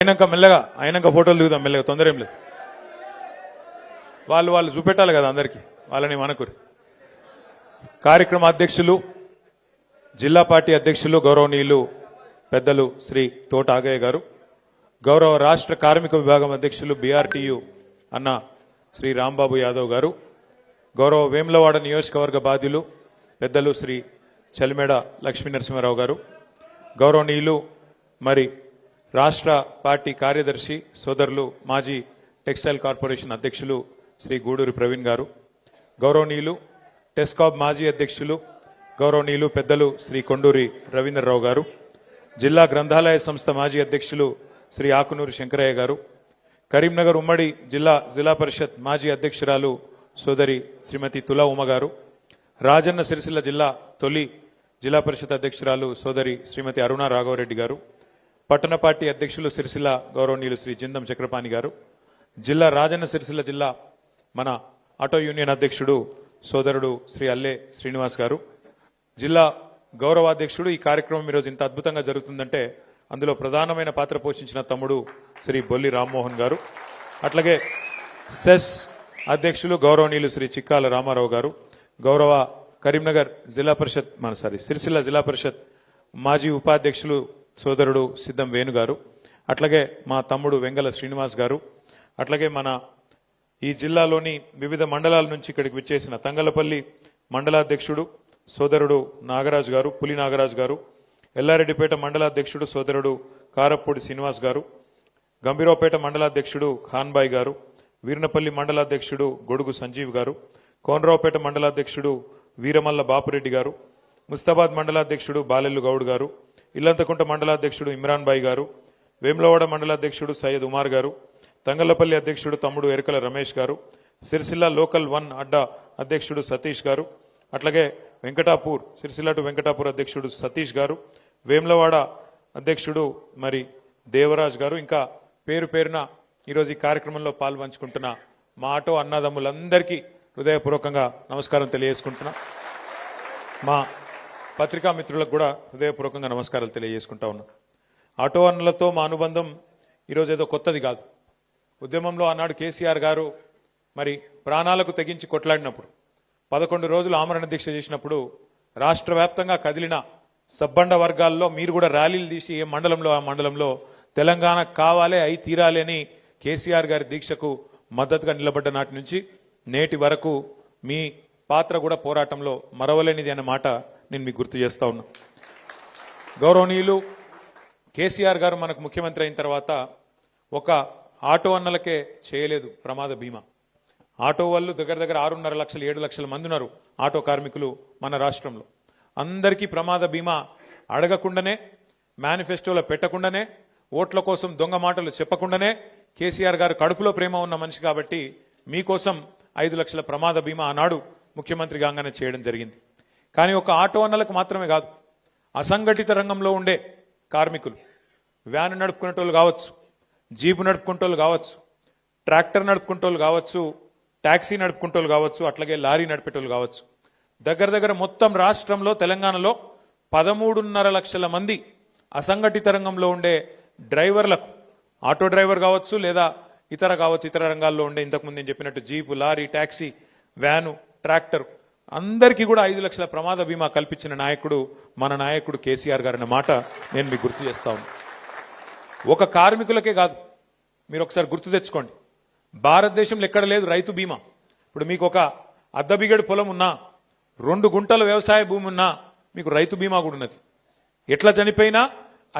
అయినాక ఫోటోలు దిగుదాం మెల్లగా, తొందర ఏం లేదు. వాళ్ళు చూపెట్టాలి కదా అందరికీ, వాళ్ళని మనకురి. కార్యక్రమ అధ్యక్షులు, జిల్లా పార్టీ అధ్యక్షులు గౌరవనీయులు పెద్దలు శ్రీ తోట ఆగయ్య గారు, గౌరవ రాష్ట్ర కార్మిక విభాగం అధ్యక్షులు బీఆర్టీయూ అన్న శ్రీ రాంబాబు యాదవ్ గారు, గౌరవ వేములవాడ నియోజకవర్గ బాధ్యులు పెద్దలు శ్రీ చలిమేడ లక్ష్మీ నరసింహారావు గారు, గౌరవనీయులు మరి రాష్ట్ర పార్టీ కార్యదర్శి సోదరులు మాజీ టెక్స్టైల్ కార్పొరేషన్ అధ్యక్షులు శ్రీ గూడూరి ప్రవీణ్ గారు, గౌరవనీయులు టెస్కాబ్ మాజీ అధ్యక్షులు గౌరవనీయులు పెద్దలు శ్రీ కొండూరి రవీంద్రరావు గారు, జిల్లా గ్రంథాలయ సంస్థ మాజీ అధ్యక్షులు శ్రీ ఆకునూరి శంకరయ్య గారు, కరీంనగర్ ఉమ్మడి జిల్లా పరిషత్ మాజీ అధ్యక్షురాలు సోదరి శ్రీమతి తులా ఉమ గారు, రాజన్న సిరిసిల్ల జిల్లా తొలి జిల్లా పరిషత్ అధ్యక్షురాలు సోదరి శ్రీమతి అరుణ రాఘవరెడ్డి గారు, పట్టణ పార్టీ అధ్యక్షులు సిరిసిల్ల గౌరవనీయులు శ్రీ జిందం చక్రపాణి గారు, జిల్లా రాజన్న సిరిసిల్ల జిల్లా మన ఆటో యూనియన్ అధ్యక్షుడు సోదరుడు శ్రీ అల్లే శ్రీనివాస్ గారు, జిల్లా గౌరవాధ్యక్షుడు. ఈ కార్యక్రమం ఈరోజు ఇంత అద్భుతంగా జరుగుతుందంటే అందులో ప్రధానమైన పాత్ర పోషించిన తమ్ముడు శ్రీ బొల్లి రామ్మోహన్ గారు, అట్లాగే సెస్ అధ్యక్షులు గౌరవనీయులు శ్రీ చిక్కాల రామారావు గారు, గౌరవ కరీంనగర్ జిల్లా పరిషత్ సిరిసిల్ల జిల్లా పరిషత్ మాజీ ఉపాధ్యక్షులు సోదరుడు సిద్ధం వేణు గారు, అట్లాగే మా తమ్ముడు వెంగల శ్రీనివాస్ గారు, అట్లాగే మన ఈ జిల్లాలోని వివిధ మండలాల నుంచి ఇక్కడికి విచ్చేసిన తంగలపల్లి మండలాధ్యక్షుడు సోదరుడు నాగరాజు గారు, పులి నాగరాజు గారు, ఎల్లారెడ్డిపేట మండలాధ్యక్షుడు సోదరుడు కారప్పూడి శ్రీనివాస్ గారు, గంభీరావుపేట మండలాధ్యక్షుడు ఖాన్బాయ్ గారు, వీర్నపల్లి మండలాధ్యక్షుడు గొడుగు సంజీవ్ గారు, కోనరావుపేట మండలాధ్యక్షుడు వీరమల్ల బాపురెడ్డి గారు, ముస్తాబాద్ మండలాధ్యక్షుడు బాలెల్లు గౌడ్ గారు, ఇల్లంతకుంట మండలాధ్యక్షుడు ఇమ్రాన్ బాయ్ గారు, వేములవాడ మండలాధ్యక్షుడు సయ్యద్ ఉమార్ గారు, తంగళ్లపల్లి అధ్యక్షుడు తమ్ముడు ఎరకల రమేష్ గారు, సిరిసిల్ల లోకల్ 1 అడ్డా అధ్యక్షుడు సతీష్ గారు, అట్లాగే వెంకటాపూర్ సిరిసిల్ల టు వెంకటాపూర్ అధ్యక్షుడు సతీష్ గారు, వేములవాడ అధ్యక్షుడు మరి దేవరాజ్ గారు, ఇంకా పేరు పేరున ఈరోజు ఈ కార్యక్రమంలో పాల్పంచుకుంటున్న మా ఆటో అన్నదమ్ములందరికీ హృదయపూర్వకంగా నమస్కారం తెలియజేసుకుంటున్నా. మా పత్రికా మిత్రులకు కూడా హృదయపూర్వకంగా నమస్కారాలు తెలియజేసుకుంటా ఉన్నా. ఆటో అన్నలతో మా అనుబంధం ఈరోజు ఏదో కొత్తది కాదు. ఉద్యమంలో ఆనాడు కేసీఆర్ గారు మరి ప్రాణాలకు తెగించి కొట్లాడినప్పుడు 11 రోజులు ఆమరణ దీక్ష చేసినప్పుడు రాష్ట్ర వ్యాప్తంగా కదిలిన సబ్బండ వర్గాల్లో మీరు కూడా ర్యాలీలు తీసి ఏ మండలంలో ఆ మండలంలో తెలంగాణ కావాలి అయి తీరాలి అని కేసీఆర్ గారి దీక్షకు మద్దతుగా నిలబడ్డ నాటి నుంచి నేటి వరకు మీ పాత్ర కూడా పోరాటంలో మరవలేనిది అనే మాట నేను మీకు గుర్తు చేస్తా ఉన్నా. గౌరవనీయులు కేసీఆర్ గారు మనకు ముఖ్యమంత్రి అయిన తర్వాత ఒక ఆటో అన్నలకే చేయలేదు ప్రమాద బీమా. ఆటో వాళ్ళు దగ్గర 6.5 లక్షలు 7 లక్షల మంది ఉన్నారు ఆటో కార్మికులు మన రాష్ట్రంలో. అందరికీ ప్రమాద బీమా అడగకుండానే, మేనిఫెస్టోలో పెట్టకుండానే, ఓట్ల కోసం దొంగ మాటలు చెప్పకుండానే కేసీఆర్ గారు కడుపులో ప్రేమ ఉన్న మనిషి కాబట్టి మీకోసం 5 లక్షల ప్రమాద బీమా ఆనాడు ముఖ్యమంత్రి కాగానే చేయడం జరిగింది. కానీ ఒక ఆటో అన్నలకు మాత్రమే కాదు, అసంఘటిత రంగంలో ఉండే కార్మికులు, వ్యాన్ నడుపుకునేటోళ్ళు కావచ్చు, జీపు నడుపుకుంటోళ్ళు కావచ్చు, ట్రాక్టర్ నడుపుకుంటోళ్ళు కావచ్చు, ట్యాక్సీ నడుపుకుంటోళ్ళు కావచ్చు, అట్లాగే లారీ నడిపేటోళ్ళు కావచ్చు, దగ్గర మొత్తం రాష్ట్రంలో తెలంగాణలో 13.5 లక్షల మంది అసంఘటిత రంగంలో ఉండే డ్రైవర్లకు, ఆటో డ్రైవర్ కావచ్చు లేదా ఇతర రంగాల్లో ఉండే ఇంతకుముందు నేను చెప్పినట్టు jeep, lorry, taxi, van, tractor అందరికీ కూడా 5 లక్షల ప్రమాద బీమా కల్పించిన నాయకుడు మన నాయకుడు కేసీఆర్ గారు అన్న మాట నేను మీకు గుర్తు చేస్తా ఉన్నా. ఒక కార్మికులకే కాదు, మీరు ఒకసారి గుర్తు తెచ్చుకోండి, భారతదేశంలో ఎక్కడ లేదు రైతు బీమా. ఇప్పుడు మీకు ఒక అద్దబిగడు పొలం ఉన్నా, 2 గుంటల వ్యవసాయ భూమి ఉన్నా మీకు రైతు బీమా కూడా ఉన్నది. ఎట్లా చనిపోయినా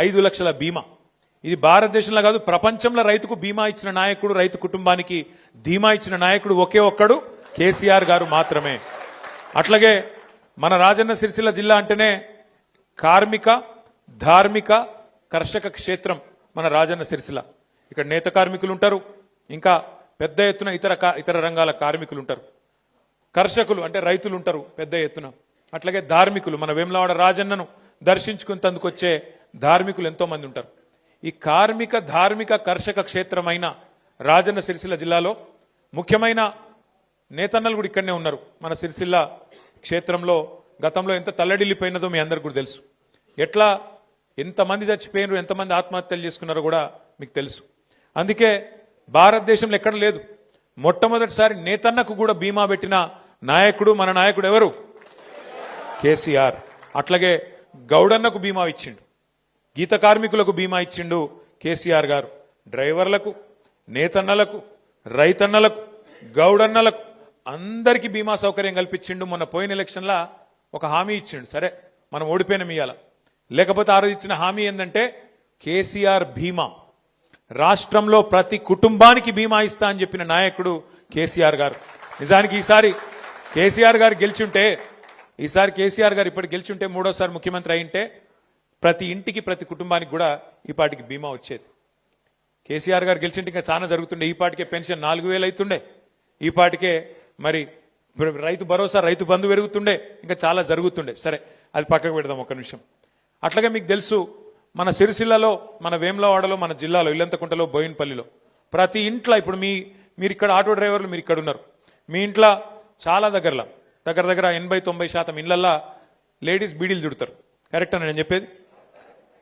5 లక్షల బీమా. ఇది భారతదేశంలో కాదు, ప్రపంచంలో రైతుకు బీమా ఇచ్చిన నాయకుడు, రైతు కుటుంబానికి ధీమా ఇచ్చిన నాయకుడు ఒకే ఒక్కడు కేసీఆర్ గారు మాత్రమే. అట్లాగే మన రాజన్న సిరిసిల్ల జిల్లా అంటేనే కార్మిక, ధార్మిక, కర్షక క్షేత్రం మన రాజన్న సిరిసిల్ల. ఇక్కడ నేత కార్మికులు ఉంటారు, ఇంకా పెద్ద ఎత్తున ఇతర రంగాల కార్మికులు ఉంటారు, కర్షకులు అంటే రైతులు ఉంటారు పెద్ద ఎత్తున, అట్లాగే ధార్మికులు, మన వేములవాడ రాజన్నను దర్శించుకునేందుకు వచ్చే ధార్మికులు ఎంతో మంది ఉంటారు. ఈ కార్మిక, ధార్మిక, కర్షక క్షేత్రమైన రాజన్న సిరిసిల్ల జిల్లాలో ముఖ్యమైన నేతన్నలు కూడా ఇక్కడనే ఉన్నారు. మన సిరిసిల్ల క్షేత్రంలో గతంలో ఎంత తల్లడిల్లిపోయినదో మీ అందరికీ కూడా తెలుసు. ఎట్లా ఎంతమంది చచ్చిపోయినారు, ఎంతమంది ఆత్మహత్యలు చేసుకున్నారో కూడా మీకు తెలుసు. అందుకే భారతదేశంలో ఎక్కడ లేదు, మొట్టమొదటిసారి నేతన్నకు కూడా బీమా పెట్టిన నాయకుడు మన నాయకుడు ఎవరు? కేసీఆర్. అట్లాగే గౌడన్నకు బీమా ఇచ్చిండు, గీత కార్మికులకు బీమా ఇచ్చిండు కేసీఆర్ గారు. డ్రైవర్లకు, నేతన్నలకు, రైతన్నలకు, గౌడన్నలకు అందరికీ బీమా సౌకర్యం కల్పించిండు. మొన్న పోయిన ఎలక్షన్లా ఒక హామీ ఇచ్చిండు, సరే మనం ఓడిపోయిన మీయాల, లేకపోతే ఆ రోజు ఇచ్చిన హామీ ఏంటంటే కేసీఆర్ బీమా, రాష్ట్రంలో ప్రతి కుటుంబానికి బీమా ఇస్తా అని చెప్పిన నాయకుడు కేసీఆర్ గారు. నిజానికి ఈసారి కేసీఆర్ గారు గెలిచుంటే, ఇప్పటి గెలిచుంటే మూడోసారి ముఖ్యమంత్రి అయింటే ప్రతి ఇంటికి ప్రతి కుటుంబానికి కూడా ఈ పాటికి బీమా వచ్చేది. కేసీఆర్ గారు గెలిచింటే ఇంకా చాలా జరుగుతుండే. ఈ పాటికే పెన్షన్ 4,000 అవుతుండే, ఈ పాటికే మరి రైతు భరోసా, రైతు బంధు పెరుగుతుండే, ఇంకా చాలా జరుగుతుండే. సరే అది పక్కకు పెడదాం ఒక నిమిషం. అట్లాగే మీకు తెలుసు మన సిరిసిల్లలో, మన వేములవాడలో, మన జిల్లాలో ఇల్లంతకుంటలో, బోయిన్పల్లిలో ప్రతి ఇంట్లో ఇప్పుడు మీరు ఇక్కడ ఆటో డ్రైవర్లు మీరు ఇక్కడ ఉన్నారు, మీ ఇంట్లో చాలా దగ్గర 80-90% ఇళ్లల్లో లేడీస్ బీడీలు చుడతారు. కరెక్ట్ అని నేను చెప్పేది?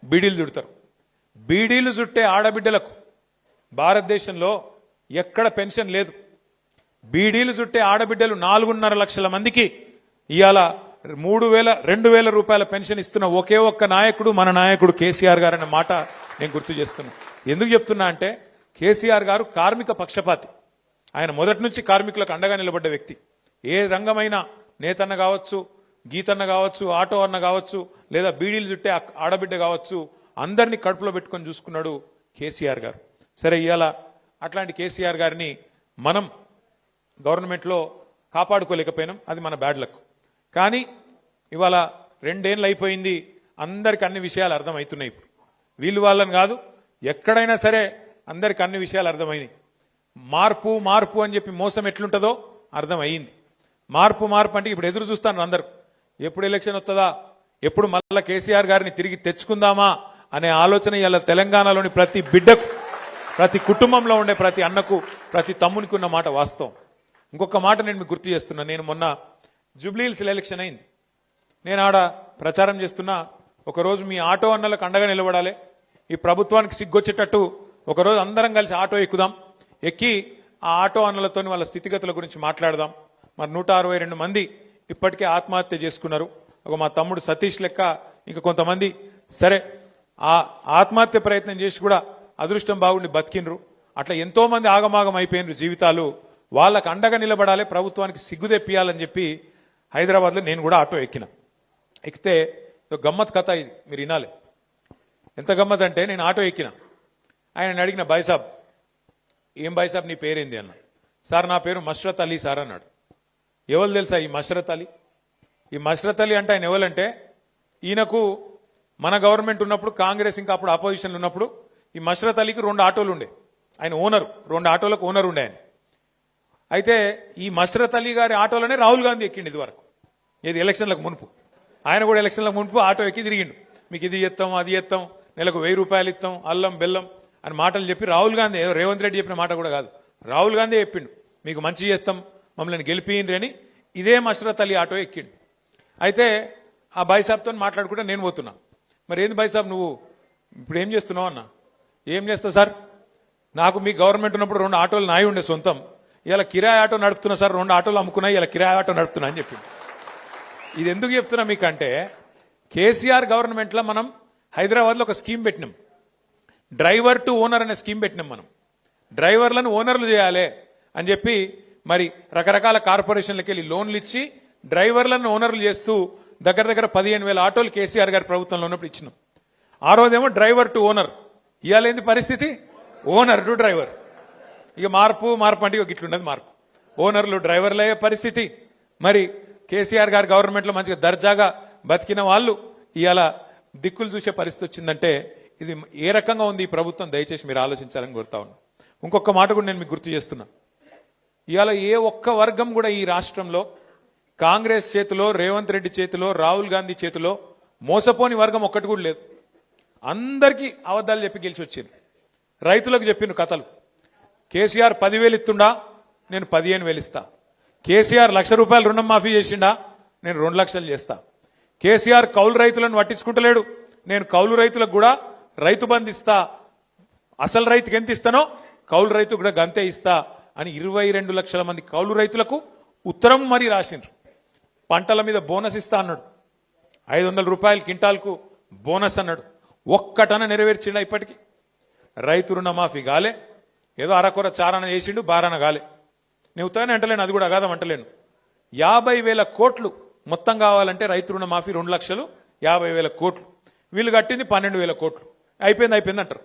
బీడీలు చుడతారు. బీడీలు చుట్టే ఆడబిడ్డలకు భారతదేశంలో ఎక్కడ పెన్షన్ లేదు. బీడీలు చుట్టే ఆడబిడ్డలు 4.5 లక్షల మందికి ఇవాళ 2,000 రూపాయల పెన్షన్ ఇస్తున్న ఒకే ఒక్క నాయకుడు మన నాయకుడు కేసీఆర్ గారు అన్న మాట నేను గుర్తు చేస్తున్నా. ఎందుకు చెప్తున్నా అంటే కేసీఆర్ గారు కార్మిక పక్షపాతి. ఆయన మొదటి నుంచి కార్మికులకు అండగా నిలబడ్డ వ్యక్తి. ఏ రంగమైనా, నేతన్న కావచ్చు, గీతన్న కావచ్చు, ఆటో అన్న కావచ్చు, లేదా బీడీలు చుట్టే ఆడబిడ్డ కావచ్చు, అందరినీ కడుపులో పెట్టుకొని చూసుకున్నాడు కేసీఆర్ గారు. సరే ఇవాళ అట్లాంటి కేసీఆర్ గారిని మనం గవర్నమెంట్లో కాపాడుకోలేకపోయినాం, అది మన బ్యాడ్ లక్. కానీ ఇవాళ 2 ఏళ్ళు అయిపోయింది, అందరికి అన్ని విషయాలు అర్థమవుతున్నాయి. ఇప్పుడు వీళ్ళు వాళ్ళని కాదు, ఎక్కడైనా సరే అందరికి అన్ని విషయాలు అర్థమైనాయి. మార్పు అని చెప్పి మోసం ఎట్లుంటుందో అర్థమయ్యింది. మార్పు అంటే ఇప్పుడు ఎదురు చూస్తాను అందరు, ఎప్పుడు ఎలక్షన్ వస్తుందా, ఎప్పుడు మళ్ళా కేసీఆర్ గారిని తిరిగి తెచ్చుకుందామా అనే ఆలోచన ఇలా తెలంగాణలోని ప్రతి బిడ్డకు, ప్రతి కుటుంబంలో ఉండే ప్రతి అన్నకు, ప్రతి తమ్మునికి ఉన్న మాట వాస్తవం. ఇంకొక మాట నేను మీకు గుర్తు చేస్తున్నా. నేను మొన్న జూబ్లీహిల్స్ ఎలక్షన్ అయింది, నేను ఆడ ప్రచారం చేస్తున్నా. ఒకరోజు మీ ఆటో అన్నలకు అండగా నిలబడాలి, ఈ ప్రభుత్వానికి సిగ్గొచ్చేటట్టు ఒకరోజు అందరం కలిసి ఆటో ఎక్కుదాం, ఎక్కి ఆ ఆటో అన్నలతో వాళ్ళ స్థితిగతుల గురించి మాట్లాడదాం. మరి 162 మంది ఇప్పటికే ఆత్మహత్య చేసుకున్నారు. ఒక మా తమ్ముడు సతీష్ లెక్క ఇంకా కొంతమంది సరే ఆ ఆత్మహత్య ప్రయత్నం చేసి కూడా అదృష్టం బాగుండి బతికినరు. అట్లా ఎంతో మంది ఆగమాగం అయిపోయినరు జీవితాలు. వాళ్ళకు అండగా నిలబడాలి, ప్రభుత్వానికి సిగ్గు తెప్పియాలని చెప్పి హైదరాబాద్లో నేను కూడా ఆటో ఎక్కితే గమ్మత్ కథ ఇది, మీరు వినాలి. ఎంత గమ్మత్ అంటే నేను ఆటో ఎక్కిన, ఆయన అడిగిన, బాయ్సాబ్ ఏం బాయ్సాబ్ నీ పేరేంది అన్న. సార్ నా పేరు మష్రత్ అలీ సార్ అన్నాడు. ఎవరు తెలుసా ఈ మష్రత్ అలీ? ఈ మష్రత్ అలీ అంటే ఆయన ఎవరంటే, ఈయనకు మన గవర్నమెంట్ ఉన్నప్పుడు, కాంగ్రెస్ ఇంకా అప్పుడు అపోజిషన్ ఉన్నప్పుడు ఈ మష్రత్ అలీకి 2 ఆటోలు ఉండే, ఆయన ఓనరు, 2 ఆటోలకు ఓనర్ ఉండే ఆయన. అయితే ఈ మష్రత్ అలీ గారి ఆటోలోనే రాహుల్ గాంధీ ఎక్కిండు ఇది వరకు, ఏది ఎలక్షన్లకు మునుపు. ఆయన కూడా ఎలక్షన్లకు మునుపు ఆటో ఎక్కి తిరిగిండు. మీకు ఇది చేస్తాం, అది చేస్తాం, నెలకు 1000 రూపాయలు ఇస్తాం, అల్లం బెల్లం అని మాటలు చెప్పి రాహుల్ గాంధీ, ఏదో రేవంత్ రెడ్డి చెప్పిన మాట కూడా కాదు, రాహుల్ గాంధీ చెప్పిండు మీకు మంచి చేస్తాం, మమ్మల్ని గెలిపియండి అని. ఇదే మష్రత్ అలీ ఆటో ఎక్కిండు. అయితే ఆ బాయ్సాబ్తో మాట్లాడుకుంటే నేను పోతున్నా. మరి ఏంది బాయ్సాబ్ నువ్వు ఇప్పుడు ఏం చేస్తున్నావు అన్న. ఏం చేస్తా సార్, నాకు మీ గవర్నమెంట్ ఉన్నప్పుడు 2 ఆటోలు నాయి ఉండే సొంతం, ఇలా కిరాయి ఆటో నడుపుతున్నా సార్, 2 ఆటోలు అమ్ముకున్నా, ఇలా కిరాయి ఆటో నడుపుతున్నా అని చెప్పింది. ఇది ఎందుకు చెప్తున్నా మీకంటే, కేసీఆర్ గవర్నమెంట్లో మనం హైదరాబాద్లో ఒక స్కీమ్ పెట్టినాం, డ్రైవర్ టు ఓనర్ అనే స్కీమ్ పెట్టినాం. మనం డ్రైవర్లను ఓనర్లు చేయాలి అని చెప్పి మరి రకరకాల కార్పొరేషన్లకు వెళ్ళి లోన్లు ఇచ్చి డ్రైవర్లను ఓనర్లు చేస్తూ దగ్గర 15,000 ఆటోలు కేసీఆర్ గారి ప్రభుత్వంలో ఉన్నప్పుడు ఇచ్చినాం. ఆ రోజేమో డ్రైవర్ టు ఓనర్, ఇవాళ ఏంది పరిస్థితి, ఓనర్ టు డ్రైవర్. ఇక మార్పు అంటే ఇట్లున్నది మార్పు, ఓనర్లు డ్రైవర్లు అయ్యే పరిస్థితి. మరి కేసీఆర్ గారి గవర్నమెంట్లో మంచిగా దర్జాగా బతికిన వాళ్ళు ఇవాళ దిక్కులు చూసే పరిస్థితి వచ్చిందంటే ఇది ఏ రకంగా ఉంది ఈ ప్రభుత్వం, దయచేసి మీరు ఆలోచించాలని కోరుతా ఉన్నా. ఇంకొక మాట కూడా నేను మీకు గుర్తు చేస్తున్నా. ఇవాళ ఏ ఒక్క వర్గం కూడా ఈ రాష్ట్రంలో కాంగ్రెస్ చేతిలో, రేవంత్ రెడ్డి చేతిలో, రాహుల్ గాంధీ చేతిలో మోసపోని వర్గం ఒక్కటి కూడా లేదు. అందరికీ అబద్ధాలు చెప్పి గెలిచి వచ్చింది. రైతులకు చెప్పిన కథలు, కేసీఆర్ 10,000 ఇస్తుండా, నేను 15,000 ఇస్తా. కేసీఆర్ ₹1,00,000 రుణం మాఫీ చేసిండా, నేను 2 లక్షలు చేస్తా. కేసీఆర్ కౌలు రైతులను పట్టించుకుంటలేడు, నేను కౌలు రైతులకు కూడా రైతు బంధు ఇస్తా. అసలు రైతుకి ఎంత ఇస్తానో కౌలు రైతు కూడా గంతే ఇస్తా అని 22 లక్షల మంది కౌలు రైతులకు ఉత్తరం మరి రాసిండ్రు. పంటల మీద బోనస్ ఇస్తా అన్నాడు, 500 రూపాయలు క్వింటాల్కు బోనస్ అన్నాడు. ఒక్కటన నెరవేర్చిండా ఇప్పటికీ? రైతు రుణమాఫీ గాలే, ఏదో అరకొర చారణ చేసిండు, బారాన గాలే. నేను ఉత్తగానే అంటలేను, అది కూడా అగాధం అంటలేను. 50,000 కోట్లు మొత్తం కావాలంటే రైతు రుణమాఫీ 2,50,000 కోట్లు, వీళ్ళు కట్టింది 12,000 కోట్లు. అయిపోయింది అంటారు.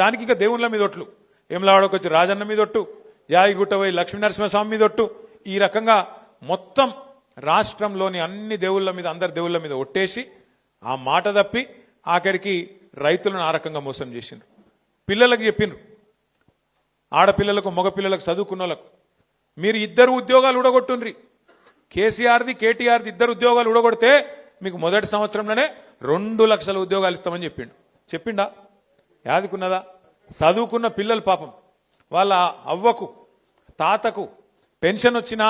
దానికి ఇంకా దేవుళ్ళ మీద ఒట్లు, ఏమలాడకొచ్చి రాజన్న మీద ఒట్టు, యాగిగుట్ట పోయి లక్ష్మీనరసింహస్వామి మీద ఒట్టు, ఈ రకంగా మొత్తం రాష్ట్రంలోని అన్ని దేవుళ్ళ మీద, అందరి దేవుళ్ళ మీద ఒట్టేసి ఆ మాట తప్పి ఆఖరికి రైతులను ఆ రకంగా మోసం చేసిండ్రు. పిల్లలకు చెప్పిండ్రు, ఆడపిల్లలకు మగపిల్లలకు చదువుకున్న వాళ్ళకు మీరు 2 ఉద్యోగాలు ఊడగొట్టుండ్రి. కేసీఆర్ది కేటీఆర్ది 2 ఉద్యోగాలు ఊడగొడితే మీకు మొదటి సంవత్సరంలోనే 2 లక్షల ఉద్యోగాలు ఇస్తామని చెప్పిండా? యాదుకున్నదా? చదువుకున్న పిల్లలు పాపం వాళ్ళ అవ్వకు తాతకు పెన్షన్ వచ్చినా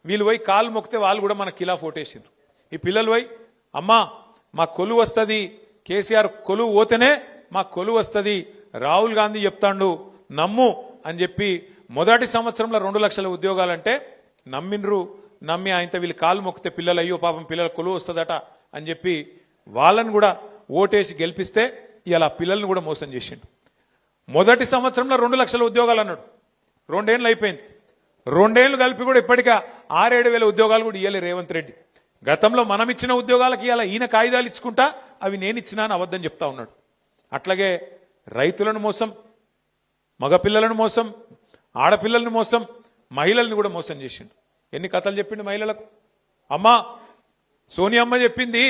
వీళ్ళు పోయి కాలు మొక్కితే వాళ్ళు కూడా మన కిలా ఫోటేసిండ్రు. ఈ పిల్లలు పోయి అమ్మా మా కొలువు వస్తుంది, కేసీఆర్ కొలువు పోతేనే మా కొలువు వస్తుంది, రాహుల్ గాంధీ చెప్తాండు నమ్ము అని చెప్పి మొదటి సంవత్సరంలో 2 లక్షల ఉద్యోగాలంటే నమ్మిండ్రు. నమ్మి ఆయనతో వీళ్ళు కాలు మొక్కితే పిల్లలు అయ్యో పాపం పిల్లల కొలువు వస్తుందట అని చెప్పి వాళ్ళని కూడా ఓటేసి గెలిపిస్తే ఇలా పిల్లల్ని కూడా మోసం చేసిండు. మొదటి సంవత్సరంలో 2 లక్షల ఉద్యోగాలు అన్నాడు, 2 ఏళ్ళు అయిపోయింది. 2 ఏళ్ళు కలిపి కూడా ఇప్పటికే 6-7 వేల ఉద్యోగాలు కూడా ఇయ్యలే రేవంత్ రెడ్డి. గతంలో మనం ఇచ్చిన ఉద్యోగాలకి ఇలా ఈయన కాగితాలు ఇచ్చుకుంటా అవి నేను ఇచ్చినా అని అబద్ధం చెప్తా ఉన్నాడు. అట్లాగే రైతులను మోసం, మగపిల్లలను మోసం, ఆడపిల్లలను మోసం, మహిళల్ని కూడా మోసం చేసిండు. ఎన్ని కథలు చెప్పిండు మహిళలకు. అమ్మా సోనియమ్మ చెప్పింది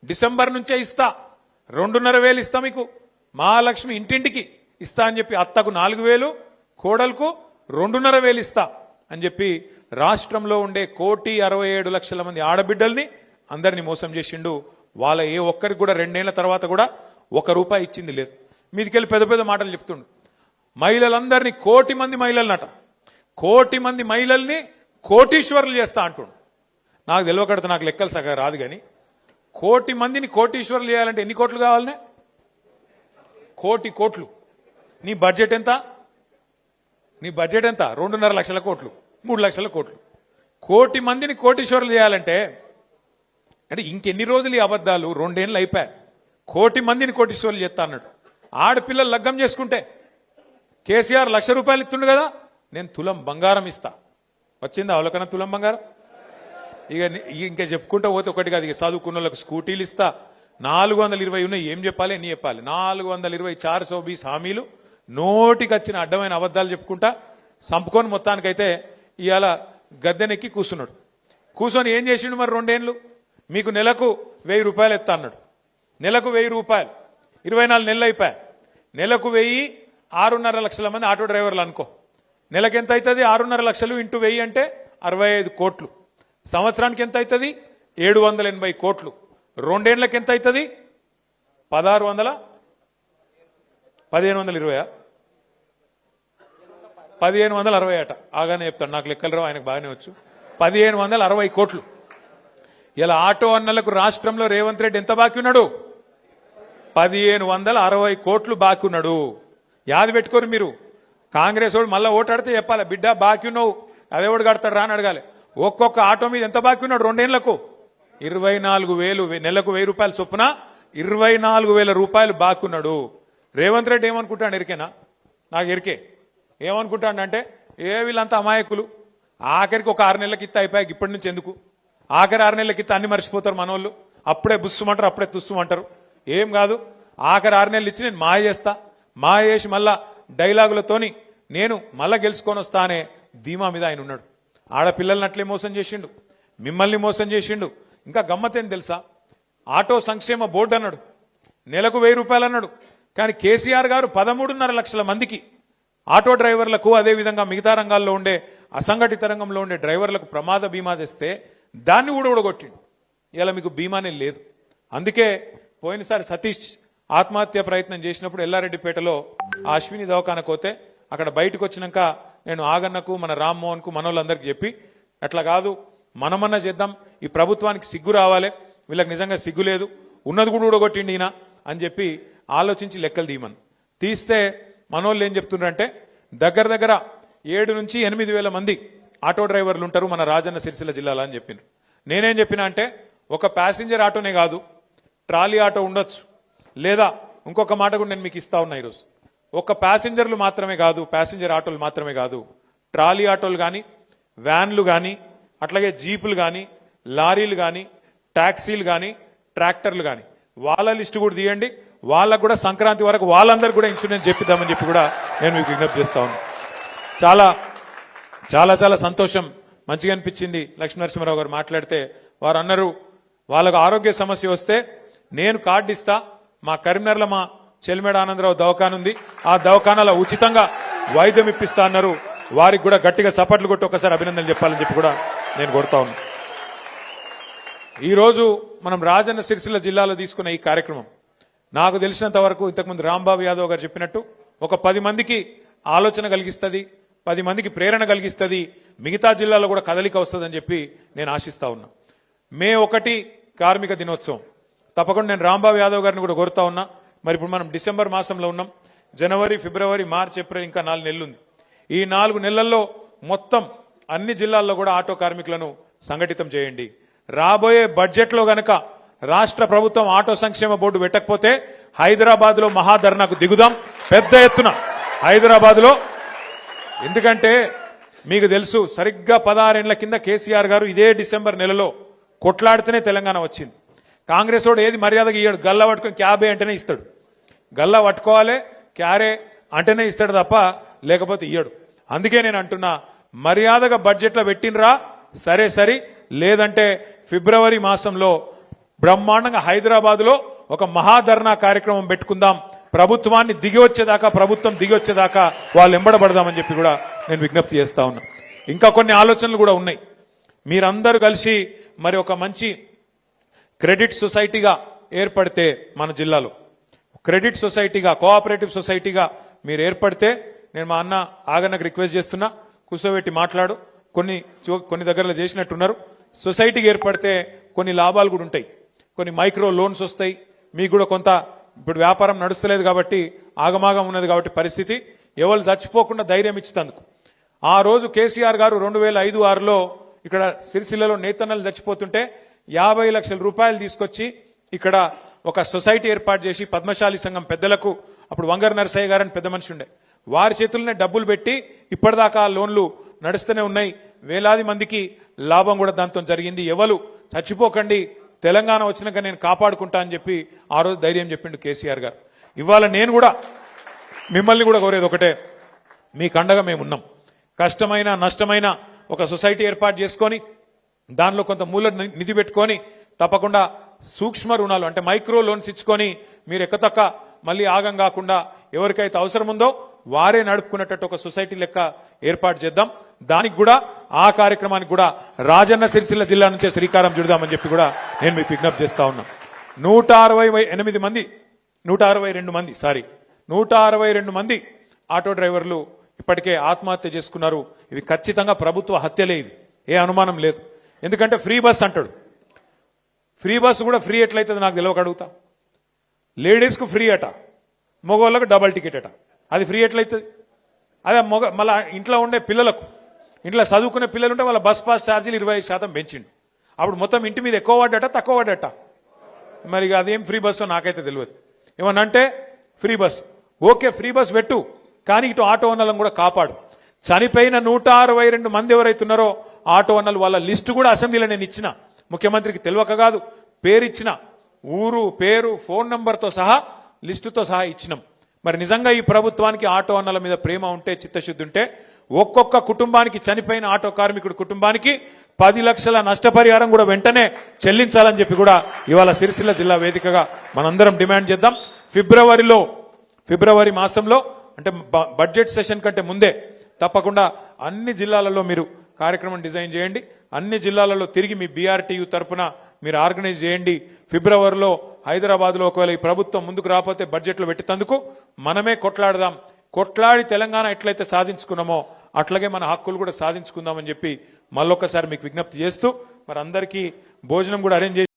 డిసెంబర్ నుంచే ఇస్తా, 2,500 ఇస్తా మీకు, మహాలక్ష్మి ఇంటింటికి ఇస్తా అని చెప్పి అత్తకు 4,000, కోడలకు 2,500 ఇస్తా అని చెప్పి రాష్ట్రంలో ఉండే 1,67,00,000 మంది ఆడబిడ్డల్ని అందరినీ మోసం చేసిండు. వాళ్ళ ఏ ఒక్కరికి కూడా 2 ఏళ్ల తర్వాత కూడా ₹1 ఇచ్చింది లేదు. మీదికెళ్ళి పెద్ద పెద్ద మాటలు చెప్తుండు. మహిళలందరినీ 1,00,00,000 మంది మహిళలనట, 1,00,00,000 మంది మహిళల్ని కోటీశ్వరులు చేస్తా అంటుండు. నాకు తెలియకడితే నాకు లెక్కలు సగం రాదు కానీ 1,00,00,000 మందిని కోటీశ్వరులు చేయాలంటే ఎన్ని కోట్లు కావాలనే? 1,00,00,000 కోట్లు. నీ బడ్జెట్ ఎంత? 2.5 లక్షల కోట్లు, 3 లక్షల కోట్లు. 1,00,00,000 మందిని కోటీశ్వరులు చేయాలంటే అంటే ఇంకెన్ని రోజులు ఈ అబద్ధాలు? 2 ఏళ్ళు అయిపోయాయి. 1,00,00,000 మందిని కోటీశ్వరులు చేస్తా అన్నాడు. ఆడపిల్లలు లగ్గం చేసుకుంటే కేసీఆర్ ₹1,00,000 ఇస్తుండు కదా, నేను తులం బంగారం ఇస్తా. వచ్చిందా అవలకన తులం బంగారం? ఇంకా చెప్పుకుంటా పోతే ఒకటి కాదు. ఇక చదువుకున్న వాళ్ళకి స్కూటీలు ఇస్తా, 420 ఉన్నాయి. ఏం చెప్పాలి? ఎన్ని చెప్పాలి? 420 420 హామీలు నోటికి వచ్చిన అడ్డమైన అబద్ధాలు చెప్పుకుంటా సంపుకొని మొత్తానికైతే ఇవాళ గద్దెనెక్కి కూర్చున్నాడు. కూర్చొని ఏం చేసిండు మరి? 2 ఏళ్ళు మీకు నెలకు ₹1,000 ఎత్తా అన్నాడు. నెలకు ₹1,000, 24 నెలలు అయిపోయాయి. నెలకు 1,000, 6.5 లక్షల మంది ఆటో డ్రైవర్లు అనుకో. నెలకు ఎంత అవుతుంది? 6.5 లక్షలు ఇంటూ 1,000 అంటే 65 కోట్లు. సంవత్సరానికి ఎంత అవుతుంది? 780 కోట్లు. 2 ఏళ్లకి ఎంత అవుతుంది? 1,600, 1,520, 1,560 అట. ఆగానే చెప్తాడు, నాకు లెక్కలు రావు, ఆయనకు బాగానే వచ్చు. 1,560 కోట్లు. ఇలా ఆటో అన్నలకు రాష్ట్రంలో రేవంత్ రెడ్డి ఎంత బాకీ ఉన్నాడు? 1,560 కోట్లు బాకీ ఉన్నాడు. యాది పెట్టుకోరు మీరు. కాంగ్రెస్ వాడు మళ్ళీ ఓటాడితే చెప్పాలి, బిడ్డ బాకీ ఉన్నావు, అదేవాడు కడతాడు రా అని అడగాలి. ఒక్కొక్క ఆటో మీద ఎంత బాకీ ఉన్నాడు? 2 ఏళ్లకు 24,000, నెలకు ₹1,000 చొప్పున 24,000 రూపాయలు బాకీ ఉన్నాడు. రేవంత్ రెడ్డి ఏమనుకుంటాడు ఎరికేనా? నాకు ఎరికే. ఏమనుకుంటాడంటే వీళ్ళంతా అమాయకులు, ఆఖరికి ఒక 6 నెలలకి ఇత్త అయిపోయాక ఇప్పటి నుంచి ఎందుకు, ఆఖరి 6 నెలలకి ఇత్త అన్ని మర్చిపోతారు మనోళ్ళు. అప్పుడే బుస్సుమంటారు, అప్పుడే తుస్సుమంటారు. ఏం కాదు, ఆఖరి 6 నెలలు ఇచ్చి నేను మాయ చేస్తా, మాయ చేసి మళ్ళా డైలాగులతోని నేను మళ్ళా గెలుచుకొని వస్తా అనే ధీమా మీద ఆయన ఉన్నాడు. ఆడపిల్లల్ని అట్లే మోసం చేసిండు, మిమ్మల్ని మోసం చేసిండు. ఇంకా గమ్మతేం తెలుసా? ఆటో సంక్షేమ బోర్డు అన్నాడు, నెలకు ₹1,000 అన్నాడు. కానీ కేసీఆర్ గారు 13.5 లక్షల మందికి ఆటో డ్రైవర్లకు, అదేవిధంగా మిగతా రంగాల్లో ఉండే అసంఘటిత రంగంలో ఉండే డ్రైవర్లకు ప్రమాద బీమా తెస్తే దాన్ని కూడా ఊడగొట్టిండు. ఇలా మీకు బీమానే లేదు. అందుకే పోయినసారి సతీష్ ఆత్మహత్య ప్రయత్నం చేసినప్పుడు ఎల్లారెడ్డిపేటలో ఆ అశ్విని దవాఖానకు పోతే అక్కడ బయటకు వచ్చినాక నేను ఆగన్నకు, మన రామ్మోహన్ కు, మనోళ్ళందరికీ చెప్పి అట్లా కాదు, మనమన్నా చేద్దాం, ఈ ప్రభుత్వానికి సిగ్గు రావాలి, వీళ్ళకి నిజంగా సిగ్గు లేదు, ఉన్నది కూడా ఊడగొట్టిండి ఈయన అని చెప్పి ఆలోచించి లెక్కలు తీయమని తీస్తే మనోళ్ళు ఏం చెప్తున్నారంటే దగ్గర దగ్గర 7 నుంచి 8 వేల మంది ఆటో డ్రైవర్లు ఉంటారు మన రాజన్న సిరిసిల్ల జిల్లాలో అని చెప్పిండ్రు. నేనేం చెప్పినా అంటే ఒక ప్యాసింజర్ ఆటోనే కాదు, ట్రాలీ ఆటో ఉండొచ్చు, లేదా ఇంకొక మాట కూడా నేను మీకు ఇస్తా ఉన్నా ఈరోజు. ఒక ప్యాసింజర్లు మాత్రమే కాదు, ప్యాసింజర్ ఆటోలు మాత్రమే కాదు, ట్రాలీ ఆటోలు కానీ, వ్యాన్లు కానీ, అట్లాగే జీపులు కానీ, లారీలు కానీ, ట్యాక్సీలు కానీ, ట్రాక్టర్లు కానీ, వాళ్ళ లిస్టు కూడా తీయండి. వాళ్ళకు కూడా సంక్రాంతి వరకు వాళ్ళందరూ కూడా ఇన్సూరెన్స్ చెప్పిద్దామని చెప్పి కూడా నేను మీకు విజ్ఞప్తి చేస్తా ఉన్నాను. చాలా చాలా చాలా సంతోషం, మంచిగా అనిపించింది. లక్ష్మీనరసింహారావు గారు మాట్లాడితే వారు అన్నారు వాళ్ళకు ఆరోగ్య సమస్య వస్తే నేను కార్డు ఇస్తా, మా కరీంనగర్లో మా చెల్మేడ ఆనందరావు దవాఖాన ఉంది, ఆ దవాఖానాలో ఉచితంగా వైద్యం ఇప్పిస్తా అన్నారు. వారికి కూడా గట్టిగా సపట్లు కొట్టి ఒకసారి అభినందనలు చెప్పాలని చెప్పి కూడా నేను కొడతా ఉన్నాను. ఈరోజు మనం రాజన్న సిరిసిల్ల జిల్లాలో తీసుకున్న ఈ కార్యక్రమం నాకు తెలిసినంత వరకు ఇంతకుముందు రాంబాబు యాదవ్ గారు చెప్పినట్టు ఒక 10 మందికి ఆలోచన కలిగిస్తుంది, 10 మందికి ప్రేరణ కలిగిస్తుంది, మిగతా జిల్లాలో కూడా కదలిక వస్తుందని చెప్పి నేను ఆశిస్తా ఉన్నా. మే 1 కార్మిక దినోత్సవం తప్పకుండా నేను రాంబాబు యాదవ్ గారిని కూడా కోరుతా ఉన్నా. మరి ఇప్పుడు మనం డిసెంబర్ మాసంలో ఉన్నాం, జనవరి, ఫిబ్రవరి, మార్చి, ఏప్రిల్ ఇంకా 4 నెలలు ఉంది. ఈ 4 నెలల్లో మొత్తం అన్ని జిల్లాల్లో కూడా ఆటో కార్మికులను సంఘటితం చేయండి. రాబోయే బడ్జెట్లో గనక రాష్ట్ర ప్రభుత్వం ఆటో సంక్షేమ బోర్డు పెట్టకపోతే హైదరాబాద్ లో మహాధర్నాకు దిగుదాం పెద్ద ఎత్తున హైదరాబాద్ లో. ఎందుకంటే మీకు తెలుసు సరిగ్గా 16 ఏళ్ల కింద కేసీఆర్ గారు ఇదే డిసెంబర్ నెలలో కొట్లాడితేనే తెలంగాణ వచ్చింది. కాంగ్రెస్ వాడు ఏది మర్యాదగా ఇయ్యాడు, గల్లా పట్టుకుని క్యాబే అంటేనే ఇస్తాడు, గల్లా పట్టుకోవాలి క్యారే అంటేనే ఇస్తాడు తప్ప లేకపోతే ఇయ్యడు. అందుకే నేను అంటున్నా మర్యాదగా బడ్జెట్లో పెట్టినరా సరే సరి, లేదంటే ఫిబ్రవరి మాసంలో బ్రహ్మాండంగా హైదరాబాద్ లో ఒక మహాధర్నా కార్యక్రమం పెట్టుకుందాం, ప్రభుత్వం దిగి వచ్చేదాకా వాళ్ళు ఎంబడబడదామని చెప్పి కూడా నేను విజ్ఞప్తి చేస్తా ఉన్నా. ఇంకా కొన్ని ఆలోచనలు కూడా ఉన్నాయి. మీరందరూ కలిసి మరి ఒక మంచి క్రెడిట్ సొసైటీగా ఏర్పడితే మన జిల్లాలో క్రెడిట్ సొసైటీగా, కోఆపరేటివ్ సొసైటీగా మీరు ఏర్పడితే నేను మా అన్న ఆగన్నకు రిక్వెస్ట్ చేస్తున్నా, కూర్చోబెట్టి మాట్లాడు. కొన్ని దగ్గరలో చేసినట్టున్నారు. సొసైటీకి ఏర్పడితే కొన్ని లాభాలు కూడా ఉంటాయి, కొన్ని మైక్రో లోన్స్ వస్తాయి. మీకు కూడా కొంత ఇప్పుడు వ్యాపారం నడుస్తలేదు కాబట్టి ఆగమాగం ఉన్నది కాబట్టి పరిస్థితి ఎవరు చచ్చిపోకుండా ధైర్యం ఇచ్చినందుకు. ఆ రోజు కేసీఆర్ గారు 2005-6లో ఇక్కడ సిరిసిల్లలో నేతన్నలు చచ్చిపోతుంటే 50 లక్షల రూపాయలు తీసుకొచ్చి ఇక్కడ ఒక సొసైటీ ఏర్పాటు చేసి పద్మశాలి సంఘం పెద్దలకు, అప్పుడు వంగర నరసయ్య గారని పెద్ద మనిషి ఉండే, వారి చేతుల్లోనే డబ్బులు పెట్టి ఇప్పటిదాకా లోన్లు నడుస్తూనే ఉన్నాయి. వేలాది మందికి లాభం కూడా దాంతో జరిగింది. ఎవరు చచ్చిపోకండి, తెలంగాణ వచ్చినాక నేను కాపాడుకుంటా అని చెప్పి ఆ రోజు ధైర్యం చెప్పిండు కేసీఆర్ గారు. ఇవాళ నేను కూడా మిమ్మల్ని కూడా కోరేది ఒకటే, మీకు అండగా మేమున్నాం. కష్టమైన నష్టమైన ఒక సొసైటీ ఏర్పాటు చేసుకొని దానిలో కొంత మూల నిధి పెట్టుకొని తప్పకుండా సూక్ష్మ రుణాలు అంటే మైక్రో లోన్స్ ఇచ్చుకొని మీరు ఎక్కతక్క మళ్ళీ ఆగం కాకుండా ఎవరికైతే అవసరం ఉందో వారే నడుపుకునేటట్టు ఒక సొసైటీ లెక్క ఏర్పాటు చేద్దాం. దానికి కూడా ఆ కార్యక్రమానికి కూడా రాజన్న సిరిసిల్ల జిల్లా నుంచే శ్రీకారం చుడదామని చెప్పి కూడా నేను మీకు విజ్ఞప్తి చేస్తా ఉన్నా. 162 మంది ఆటో డ్రైవర్లు ఇప్పటికే ఆత్మహత్య చేసుకున్నారు. ఇవి ఖచ్చితంగా ప్రభుత్వ హత్యలే, ఇవి ఏ అనుమానం లేదు. ఎందుకంటే ఫ్రీ బస్ అంటాడు, ఫ్రీ బస్ కూడా ఫ్రీ ఎట్లయితుంది నాకు తెలియక అడుగుతా. లేడీస్కు ఫ్రీ అట, మగవాళ్ళకు డబల్ టికెట్ అట, అది ఫ్రీ ఎట్లయితుంది? అదే మళ్ళా ఇంట్లో ఉండే పిల్లలకు, ఇంట్లో చదువుకునే పిల్లలు ఉంటే వాళ్ళ బస్ పాస్ ఛార్జీలు 25% పెంచిండు. అప్పుడు మొత్తం ఇంటి మీద ఎక్కువ పడ్డట తక్కువ పడ్డట, మరి అదేం ఫ్రీ బస్సో నాకైతే తెలియదు. ఏమనంటే free bus okay, free bus పెట్టు, కానీ ఇటు ఆటో ఓనర్లను కూడా కాపాడు. చనిపోయిన 162 మంది ఎవరైతున్నారో ఆటో ఓనర్లు వాళ్ళ లిస్టు కూడా అసెంబ్లీలో నేను ఇచ్చిన, ముఖ్యమంత్రికి తెలియక కాదు, పేరు ఇచ్చిన, ఊరు పేరు ఫోన్ నంబర్తో సహా లిస్టుతో సహా ఇచ్చినాం. మరి నిజంగా ఈ ప్రభుత్వానికి ఆటో ఓనర్ల మీద ప్రేమ ఉంటే, చిత్తశుద్ధి ఉంటే ఒక్కొక్క కుటుంబానికి, చనిపోయిన ఆటో కార్మికుడి కుటుంబానికి 10 లక్షల నష్టపరిహారం కూడా వెంటనే చెల్లించాలని చెప్పి కూడా ఇవాళ సిరిసిల్ల జిల్లా వేదికగా మనందరం డిమాండ్ చేద్దాం. ఫిబ్రవరి మాసంలో అంటే బడ్జెట్ సెషన్ కంటే ముందే తప్పకుండా అన్ని జిల్లాలలో మీరు కార్యక్రమం డిజైన్ చేయండి. అన్ని జిల్లాలలో తిరిగి మీ బీఆర్టీయూ తరఫున మీరు ఆర్గనైజ్ చేయండి. ఫిబ్రవరిలో హైదరాబాద్లో ఒకవేళ ఈ ప్రభుత్వం ముందుకు రాకపోతే బడ్జెట్లో పెట్టేందుకు మనమే కొట్లాడదాం. కొట్లాడి తెలంగాణ ఎట్లయితే సాధించుకున్నామో అట్లాగే మన హక్కులు కూడా సాధించుకుందామని చెప్పి మళ్ళొక్కసారి మీకు విజ్ఞప్తి చేస్తూ మరి అందరికీ భోజనం కూడా అరేంజ్